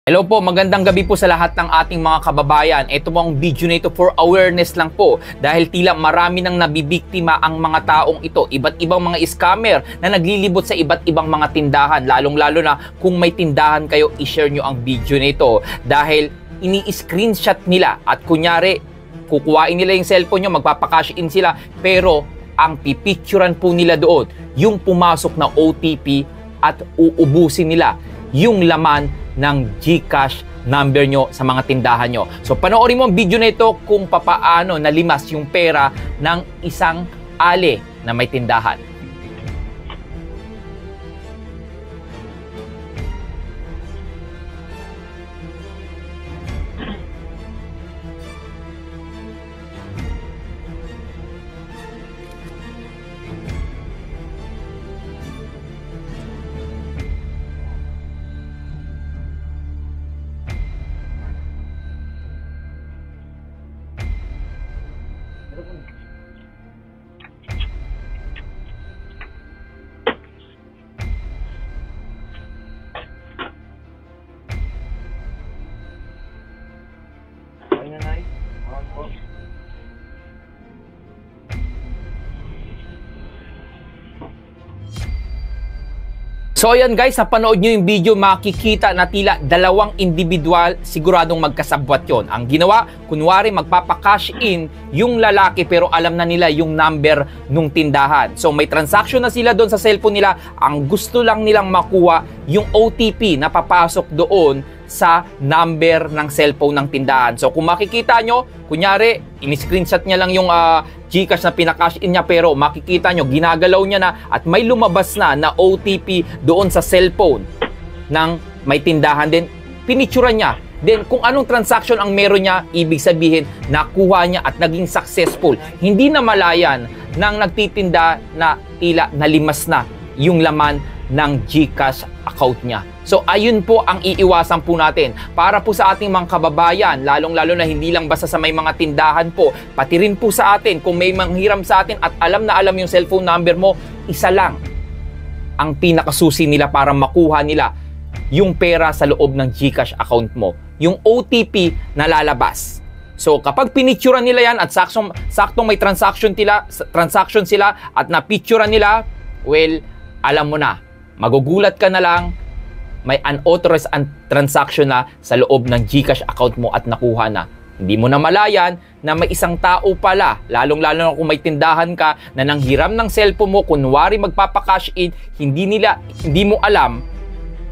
Hello po, magandang gabi po sa lahat ng ating mga kababayan. Ito po ang video na ito for awareness lang po dahil tila marami nang nabibiktima ang mga taong ito. Iba't ibang mga scammer na naglilibot sa iba't ibang mga tindahan. Lalong-lalo na kung may tindahan kayo, i-share nyo ang video na ito dahil ini-screenshot nila at kunyari, kukuhain nila yung cellphone nyo, magpapakash in sila, pero ang pipicturan po nila doon, yung pumasok na OTP at uubusin nila yung laman ng GCash number nyo sa mga tindahan nyo. So panoorin mo ang video na ito kung papaano nalimas yung pera ng isang ale na may tindahan. So ayan guys, sa panood nyo yung video, makikita na tila dalawang individual siguradong magkasabwat yon. Ang ginawa, kunwari magpapakash in yung lalaki pero alam na nila yung number nung tindahan. So may transaction na sila doon sa cellphone nila, ang gusto lang nilang makuha yung OTP na papasok doon sa number ng cellphone ng tindahan. So kung makikita nyo, kunyari, in-screenshot niya lang yung GCash na pinakash in niya pero makikita nyo, ginagalaw niya na at may lumabas na OTP doon sa cellphone ng may tindahan. Then, pinicturan niya. Then, kung anong transaction ang meron niya, ibig sabihin, nakuha niya at naging successful. Hindi na malayan ng nagtitinda na tila nalimas na yung laman ng GCash account niya. So ayun po ang iiwasan po natin para po sa ating mga kababayan, lalong-lalo na hindi lang basta sa may mga tindahan po, pati rin po sa atin, kung may manghiram sa atin at alam na alam yung cellphone number mo, isa lang ang pinakasusi nila para makuha nila yung pera sa loob ng GCash account mo, yung OTP na lalabas. So kapag pinicturean nila yan at saktong may transaction sila at na-picturean nila, well, alam mo na, magugulat ka na lang, may unauthorized transaction na sa loob ng GCash account mo at nakuha na. Hindi mo na malayan na may isang tao pala, lalong-lalo na kung may tindahan ka na nanghiram ng cellphone mo, kunwari magpapakash in, hindi mo alam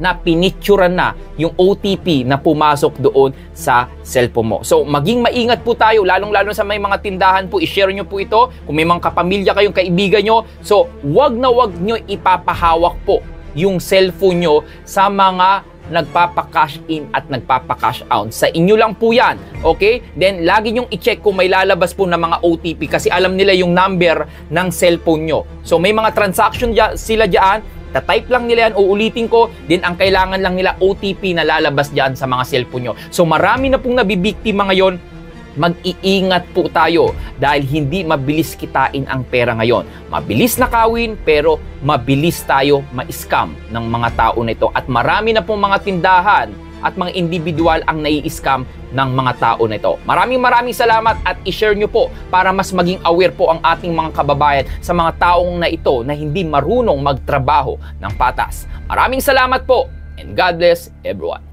na pinicturean na yung OTP na pumasok doon sa cellphone mo. So, maging maingat po tayo, lalong-lalo sa may mga tindahan po, i-share nyo po ito. Kung may mga kapamilya kayong kaibigan nyo, so, wag na wag nyo ipapahawak po yung cellphone nyo sa mga nagpapakash in at nagpapakash out. Sa inyo lang po yan, okay? Then, lagi nyong i-check kung may lalabas po na mga OTP kasi alam nila yung number ng cellphone nyo. So, may mga transaction sila dyan, ta-type lang nila yan, uulitin ko, din ang kailangan lang nila OTP na lalabas dyan sa mga cellphone nyo. So, marami na pong nabibiktima ngayon, mag-iingat po tayo dahil hindi mabilis kitain ang pera ngayon. Mabilis nakawin pero mabilis tayo ma-scam ng mga tao nito at marami na pong mga tindahan at mga individual ang nai-scam ng mga tao nito. Maraming salamat at i-share nyo po para mas maging aware po ang ating mga kababayan sa mga taong na ito na hindi marunong magtrabaho ng patas. Maraming salamat po and God bless everyone.